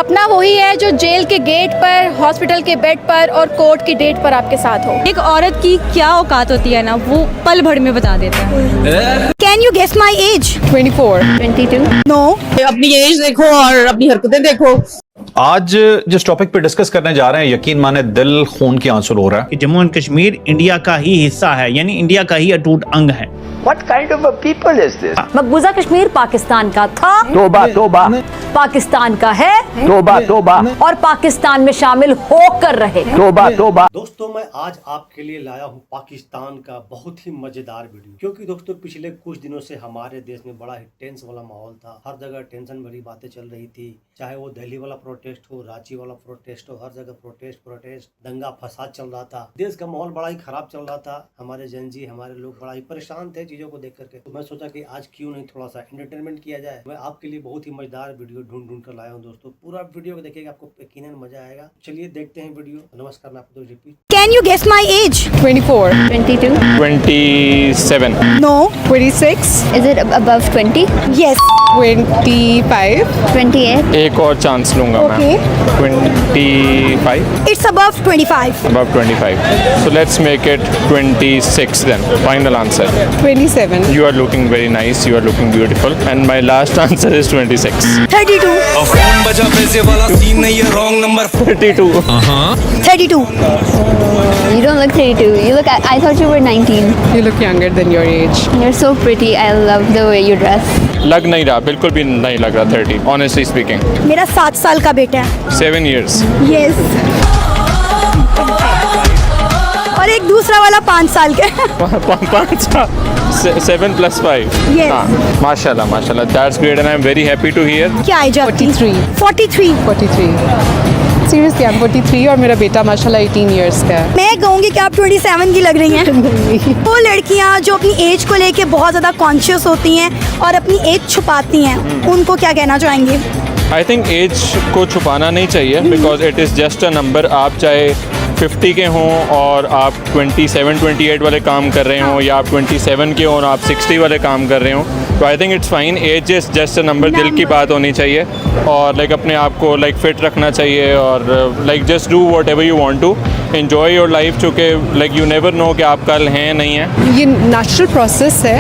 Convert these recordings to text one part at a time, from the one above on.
अपना वही है जो जेल के गेट पर, हॉस्पिटल के बेड पर और कोर्ट की डेट पर आपके साथ हो। एक औरत की क्या औकात होती है ना, वो पल भर में बता देता है। Can you guess my age? 24 22 no. अपनी एज देखो और अपनी हरकतें देखो। आज जिस टॉपिक पे डिस्कस करने जा रहे हैं, यकीन माने दिल खून के आंसू हो रहा है कि जम्मू एंड कश्मीर इंडिया का ही हिस्सा है, यानी इंडिया का ही अटूट अंग है। What kind of a people is this? मकबूजा Kashmir Pakistan का था, तोबा तोबा, पाकिस्तान का है, तोबा तोबा, और पाकिस्तान में शामिल होकर रहे। तोबा तोबा। दोस्तों, मैं आज आपके लिए लाया हूँ पाकिस्तान का बहुत ही मजेदार वीडियो, क्योंकि दोस्तों पिछले कुछ दिनों से हमारे देश में बड़ा ही टेंस वाला माहौल था। हर जगह टेंशन भरी बातें चल रही थी, चाहे वो दिल्ली वाला प्रोटेस्ट हो, रांची वाला प्रोटेस्ट हो, हर जगह प्रोटेस्ट, दंगा फसाद चल रहा था। देश का माहौल बड़ा ही खराब चल रहा था। हमारे जनजी, हमारे लोग बड़ा ही परेशान थे चीजों को देख करके। तो मैं सोचा कि आज क्यों नहीं थोड़ा सा एंटरटेनमेंट किया जाए। मैं आपके लिए बहुत ही मजेदार वीडियो ढूंढ कर लाया हूँ दोस्तों। पूरा वीडियो को देखिएगा, आपको यकीनन मजा आएगा। चलिए देखते हैं वीडियो। नमस्कार, मैं आपको repeat. Can you guess my age? 24 22 27 no. 26 Is it above 20? Yes. 25 28? एक और चांस लूंगा मैं। 25 it's above 25। above 25 so let's make it 26 then. Final answer 27। you are looking very nice, you are looking beautiful, and my last answer is 26। 32। 32 32। You don't look 32. You look. I thought you were 19. You look younger than your age। You're so pretty. I love the way you dress. लग नहीं रहा, बिल्कुल भी नहीं लग रहा 30 honestly speaking। मेरा 7 साल का बेटा है। 7 years। यस। और एक दूसरा वाला 5 साल के। 7 + 5। Yes। माशाल्लाह माशाल्लाह, that's great and I'm very happy to hear। क्या एज है आपकी? 43। 43। सीरियसली आई एम 43 और मेरा बेटा माशाल्लाह 18 इयर्स का है। मैं कहूँगी कि आप 27 की लग रही हैं। वो लड़कियाँ जो अपनी एज को लेके बहुत ज़्यादा कॉन्शियस होती हैं और अपनी एज छुपाती हैं, उनको क्या कहना चाहेंगे? आई थिंक एज को छुपाना नहीं चाहिए, because it is just a number. आप चाहे 50 के हों और आप 27-28 वाले काम कर रहे हों, या आप 27 के हों और आप 60 वाले काम कर रहे हों, तो I think it's fine. Age is just a number. दिल की बात होनी चाहिए और लाइक अपने आप को लाइक फिट रखना चाहिए और like just do whatever you want to, enjoy your life. चूँकि लाइक यू नेवर नो कि आप कल हैं नहीं हैं। ये नेचुरल प्रोसेस है,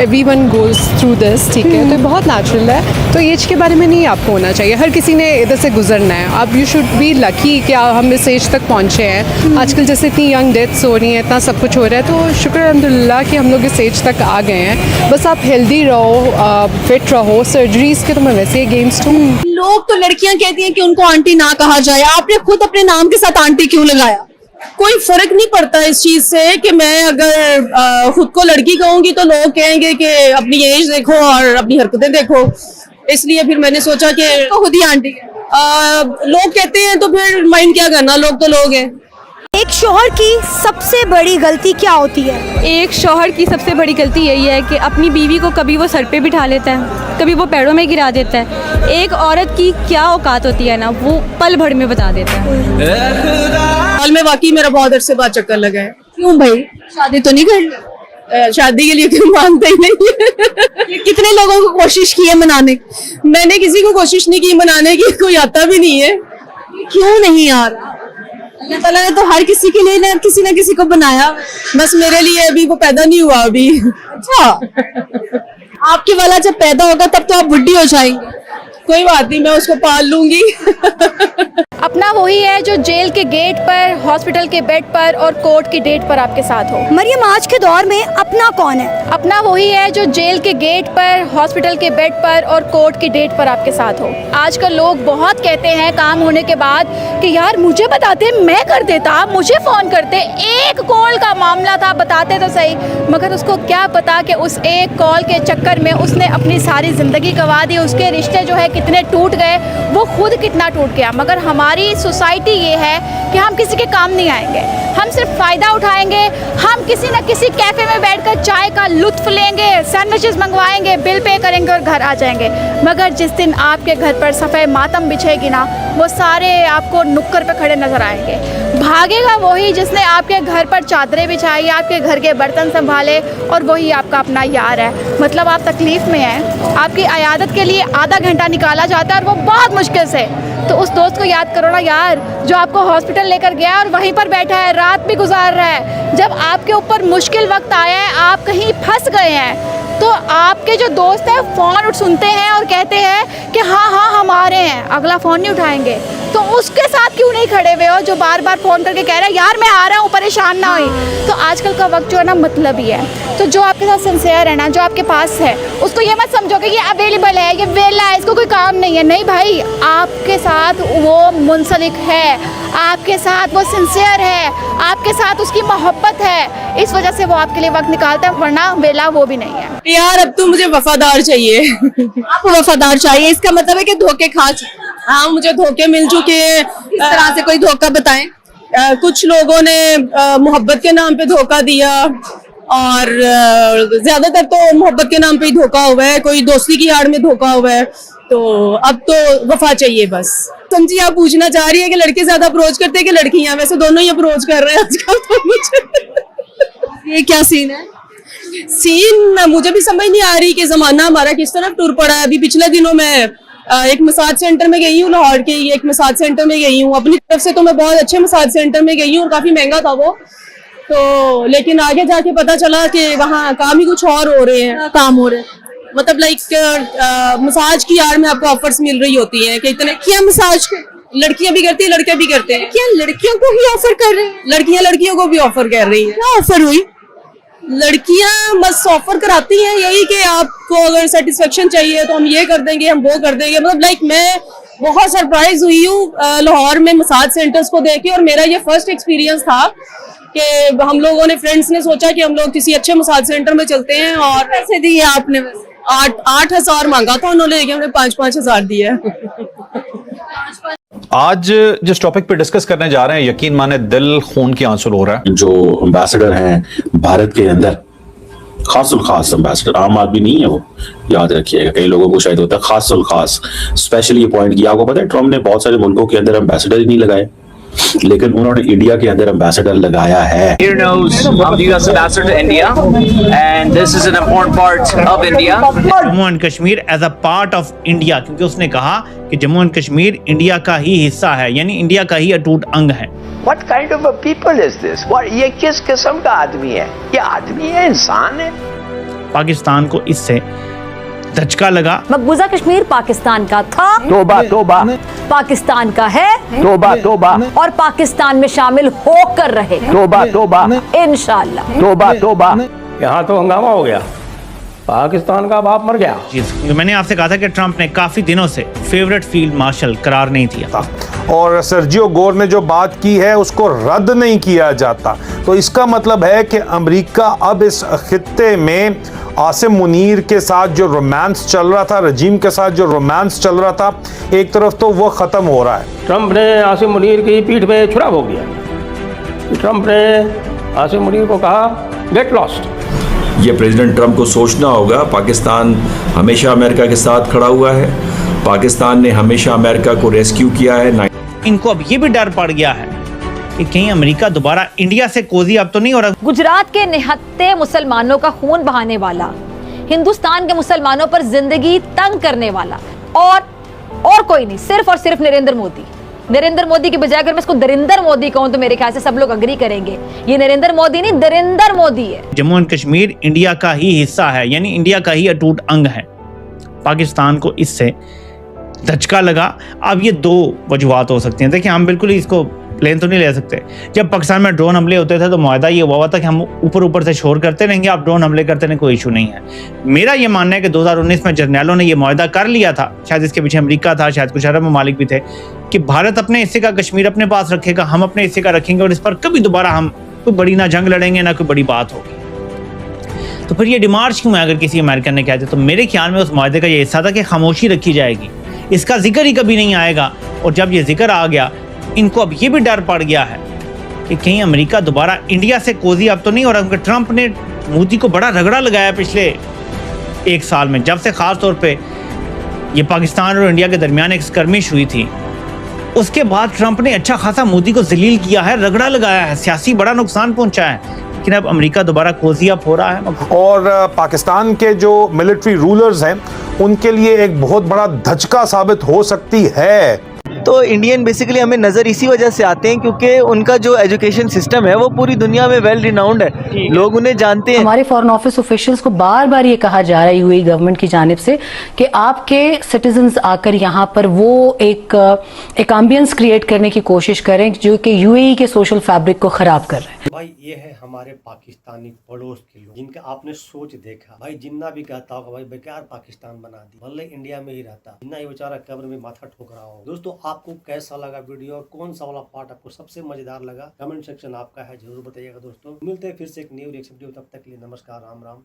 एवरीवन गोज थ्रू दिस, ठीक है, तो बहुत नेचुरल है। तो एज के बारे में नहीं आपको होना चाहिए, हर किसी ने इधर से गुजरना है। आप यू शुड बी लकी कि हम इस एज तक पहुँचे हैं। आजकल जैसे इतनी यंग डेथ्स हो रही हैं, इतना सब कुछ हो रहा है, तो शुक्र अल्हम्दुलिल्लाह कि हम लोग इस एज तक आ गए हैं। बस आप हेल्दी रहो, फिट रहो। सर्जरीज के तो मैं वैसे ही अगेंस्ट हूँ। लोग तो लड़कियां कहती हैं कि उनको आंटी ना कहा जाए, आपने खुद अपने नाम के साथ आंटी क्यों लगाया? कोई फर्क नहीं पड़ता इस चीज से कि मैं अगर खुद को लड़की कहूंगी तो लोग कहेंगे कि अपनी एज देखो और अपनी हरकतें देखो। इसलिए फिर मैंने सोचा कि खुद ही आंटी लोग कहते हैं तो फिर माइंड क्या करना, लोग तो लोग हैं। एक शौहर की सबसे बड़ी गलती क्या होती है? एक शौहर की सबसे बड़ी गलती यही है कि अपनी बीवी को कभी वो सर पे बिठा लेता है, कभी वो पैरों में गिरा देता है। एक औरत की क्या औकात होती है ना, वो पल भर में बता देता है। हाल में वाकई मेरा बहुत अरसे बाद चक्कर लगा है। क्यों भाई, शादी तो नहीं कर? शादी के लिए क्यों मानते ही नहीं? कितने लोगों को कोशिश की है मनाने, मैंने किसी को कोशिश नहीं की मनाने की, कोई आता भी नहीं है। क्यों नहीं आ रहा? अल्लाह ताला ने तो हर किसी के लिए ना किसी को बनाया, बस मेरे लिए अभी वो पैदा नहीं हुआ अभी। अच्छा, आपके वाला जब पैदा होगा तब तो आप बुढ़ी हो जाएंगे। कोई बात नहीं, मैं उसको पाल लूंगी। अपना वही है जो जेल के गेट पर, हॉस्पिटल के बेड पर और कोर्ट की डेट पर आपके साथ हो। मरियम, आज के दौर में अपना कौन है? अपना वही है जो जेल के गेट पर, हॉस्पिटल के बेड पर और कोर्ट की डेट पर आपके साथ हो। आजकल लोग बहुत कहते हैं काम होने के बाद कि यार मुझे बताते, मैं कर देता, मुझे फ़ोन करते, एक कॉल का मामला था, बताते तो सही। मगर उसको क्या पता कि उस एक कॉल के चक्कर में उसने अपनी सारी ज़िंदगी गंवा दी, उसके रिश्ते जो है कितने टूट गए, वो खुद कितना टूट गया। मगर हमारी सोसाइटी ये है कि हम किसी के काम नहीं आएंगे, हम सिर्फ फ़ायदा उठाएंगे। हम किसी न किसी कैफ़े में बैठकर चाय का लुत्फ़ लेंगे, सैंडविचेस मंगवाएंगे, बिल पे करेंगे और घर आ जाएंगे। मगर जिस दिन आपके घर पर सफ़े मातम बिछेगी ना, वो सारे आपको नुक्कड़ पे खड़े नज़र आएंगे। भागेगा वही जिसने आपके घर पर चादरें बिछाई, आपके घर के बर्तन संभाले, और वही आपका अपना यार है। मतलब आप तकलीफ़ में हैं, आपकी अयादत के लिए आधा घंटा निकाला जाता है और वो बहुत मुश्किल से। तो उस दोस्त को याद करो ना यार, जो आपको हॉस्पिटल लेकर गया और वहीं पर बैठा है, रात भी गुजार रहा है। जब आपके ऊपर मुश्किल वक्त आया है, आप कहीं फंस गए हैं, तो आपके जो दोस्त हैं फ़ोन सुनते हैं और कहते हैं कि हाँ हाँ हम आ रहे हैं, अगला फ़ोन नहीं उठाएंगे। तो उसके साथ क्यों नहीं खड़े हुए हो जो बार बार फ़ोन करके कह रहा है यार मैं आ रहा हूँ, परेशान ना हुई। तो आजकल का वक्त जो है ना मतलब ही है। तो जो आपके साथ सिंसियर है ना, जो आपके पास है, उसको ये मत समझो कि ये अवेलेबल है, ये वेला है, इसको कोई काम नहीं है। नहीं भाई, आपके साथ वो मुंसलिक है, आपके साथ वो सिंसियर है, आपके साथ उसकी मोहब्बत है, इस वजह से वो आपके लिए वक्त निकालता है, वरना वेला वो भी नहीं है। यार अब तो मुझे वफादार चाहिए। आपको वफादार चाहिए, इसका मतलब है कि धोखे खा चुके। हाँ, मुझे धोखे मिल चुके हैं। इस तरह से कोई धोखा बताएं। कुछ लोगों ने मोहब्बत के नाम पे धोखा दिया, और ज्यादातर तो मोहब्बत के नाम पे ही धोखा हुआ है, कोई दोस्ती की आड़ में धोखा हुआ है। तो अब तो वफा चाहिए बस। समझिए, आप पूछना चाह रही है कि लड़के ज्यादा अप्रोच करते हैं कि लड़कियां? वैसे दोनों ही अप्रोच कर रहे हैं आजकल। तो मुझे ये क्या सीन है? सीन मुझे भी समझ नहीं आ रही कि जमाना हमारा किस तरफ टूर पड़ा है। अभी पिछले दिनों में एक मसाज सेंटर में गई हूँ, लाहौर के ही एक मसाज सेंटर में गई हूँ। अपनी तरफ से तो मैं बहुत अच्छे मसाज सेंटर में गई हूँ और काफी महंगा था वो तो, लेकिन आगे जाके पता चला कि वहाँ काम ही कुछ और हो रहे हैं। काम हो रहे हैं मतलब लाइक मसाज की यार में आपको ऑफर्स मिल रही होती हैं कि इतने क्या मसाज लड़कियां भी करती है, लड़के भी करते हैं। क्या लड़कियों को भी ऑफर कर रहे हैं? लड़कियां लड़कियों को भी ऑफर कर रही है। क्या ऑफर हुई? लड़कियां बस ऑफर कराती हैं यही कि आपको अगर सेटिस्फेक्शन चाहिए तो हम ये कर देंगे, हम वो कर देंगे। मतलब लाइक मैं बहुत सरप्राइज हुई हूँ लाहौर में मसाज सेंटर्स को देख के, और मेरा ये फर्स्ट एक्सपीरियंस था कि हम लोगों ने, फ्रेंड्स ने सोचा कि हम लोग किसी अच्छे मसाज सेंटर में चलते हैं। और पैसे दिए आपने? 8,000 मांगा था उन्होंने, लेकिन हमने 5,000 दिया। आज जिस टॉपिक पे डिस्कस करने जा रहे हैं, यकीन माने दिल खून की आंसू हो रहा है। जो एम्बेसडर हैं भारत के अंदर, खासुल खास एम्बेसडर, आम आदमी नहीं है वो, याद रखिएगा। कई लोगों को शायद होता है खासुल खास। स्पेशली ये पॉइंट किया, आपको पता है ट्रम्प ने बहुत सारे मुल्कों के अंदर एम्बेसडर ही नहीं लगाए, लेकिन उन्होंने इंडिया के अंदर एम्बेसडर लगाया है। Jammu and Kashmir as a part of India, क्योंकि उसने कहा कि जम्मू एंड कश्मीर इंडिया का ही हिस्सा है, यानी इंडिया का ही अटूट अंग है। What kind of a people is this? ये किस किस्म का आदमी है? ये आदमी है, इंसान है? पाकिस्तान को इससे धचका लगा। मकबूजा कश्मीर पाकिस्तान का था, तोबा तोबा, पाकिस्तान का है, तोबा तोबा, और पाकिस्तान में शामिल होकर रहे, तोबा तोबा, इंशाअल्लाह। तोबा तोबा। यहाँ तो हंगामा हो गया, पाकिस्तान का बाप मर गया। मैंने आपसे कहा था कि ट्रंप ने काफी दिनों से फेवरेट फील्ड मार्शल करार नहीं दिया, और सर्जियो गोर ने जो बात की है उसको रद्द नहीं किया जाता। तो इसका मतलब है कि अमेरिका अब इस खित्ते में आसिम मुनीर के साथ जो रोमांस चल रहा था, रजीम के साथ जो रोमांस चल रहा था, एक तरफ तो वो ख़त्म हो रहा है। ट्रंप ने आसिम मुनीर की पीठ पे छुरा हो गया। ट्रंप ने आसिम मुनीर को कहा गेट लॉस्ट। ये प्रेसिडेंट ट्रंप को सोचना होगा, पाकिस्तान हमेशा अमेरिका के साथ खड़ा हुआ है, पाकिस्तान ने हमेशा अमेरिका को रेस्क्यू किया है। इनको अब ये भी डर पड़ गया है कि कहीं अमेरिका दोबारा इंडिया से कोजी अब तो नहीं हो रहा। गुजरात के निहत्ते मुसलमानों का खून बहाने वाला, हिंदुस्तान के मुसलमानों पर जिंदगी तंग करने वाला और कोई नहीं, सिर्फ और सिर्फ नरेंद्र मोदी। नरेंद्र मोदी की बजाय अगर मैं इसको दरिंदर मोदी कहूं तो मेरे ख्याल से सब लोग अग्री करेंगे, ये नरेंद्र मोदी नहीं दरिंदर मोदी है। जम्मू एंड कश्मीर इंडिया का ही हिस्सा है, यानी इंडिया का ही अटूट अंग है। पाकिस्तान को इससे धचका लगा। अब ये दो वजूहत हो सकती हैं। देखिए, हम बिल्कुल ही इसको प्लेन तो नहीं ले सकते। जब पाकिस्तान में ड्रोन हमले होते थे तो मुआहदा ये हुआ था कि हम ऊपर से शोर करते रहेंगे, आप ड्रोन हमले करते रहें, कोई इशू नहीं है। मेरा ये मानना है कि 2019 में जर्नैलों ने ये मुआहदा कर लिया था, शायद इसके पीछे अमेरिका था, शायद कुछ अरब ममालिक भी थे, कि भारत अपने हिस्से का कश्मीर अपने पास रखेगा, हम अपने हिस्से का रखेंगे, और इस पर कभी दोबारा हम कोई बड़ी ना जंग लड़ेंगे ना कोई बड़ी बात होगी। तो फिर ये डिमार्च क्यों है? अगर किसी अमेरिकन ने कहा था, तो मेरे ख्याल में उस मुआहदे का ये हिस्सा था कि खामोशी रखी जाएगी, इसका जिक्र ही कभी नहीं आएगा। और जब ये जिक्र आ गया, इनको अब ये भी डर पड़ गया है कि कहीं अमेरिका दोबारा इंडिया से कोजी अब तो नहीं हो रहा, क्योंकि ट्रंप ने मोदी को बड़ा रगड़ा लगाया पिछले एक साल में, जब से खास तौर पे ये पाकिस्तान और इंडिया के दरमियान एक स्कर्मिश हुई थी। उसके बाद ट्रंप ने अच्छा खासा मोदी को जलील किया है, रगड़ा लगाया है, सियासी बड़ा नुकसान पहुंचा है, लेकिन अब अमेरिका दोबारा कोजी अप हो रहा है। और पाकिस्तान के जो मिलिट्री रूलर्स हैं उनके लिए एक बहुत बड़ा धचका साबित हो सकती है। तो इंडियन बेसिकली हमें नज़र इसी वजह से आते हैं क्योंकि उनका जो एजुकेशन सिस्टम है वो पूरी दुनिया में वेल रिनाउंड है, लोग उन्हें जानते हैं। हमारे फॉरेन ऑफिस ऑफिशियल्स को बार बार ये कहा जा रहा है यूएई गवर्नमेंट की जानिब से कि आपके सिटीजन्स आकर यहाँ पर वो एक एम्बियंस क्रिएट करने की कोशिश करें जो कि यूएई के सोशल फैब्रिक को ख़राब कर रहे हैं। भाई ये है हमारे पाकिस्तानी पड़ोस के लोग जिनका आपने सोच देखा। भाई जिन्ना भी कहता होगा भाई बेकार पाकिस्तान बना दी, भले इंडिया में ही रहता, जिन्ना ही बेचारा कब्र में माथा ठोक रहा हो। दोस्तों आपको कैसा लगा वीडियो और कौन सा वाला पार्ट आपको सबसे मजेदार लगा, कमेंट सेक्शन आपका है, जरूर बताइएगा। दोस्तों मिलते हैं फिर से एक न्यू रिएक्शन वीडियो, तब तक के लिए नमस्कार, राम राम।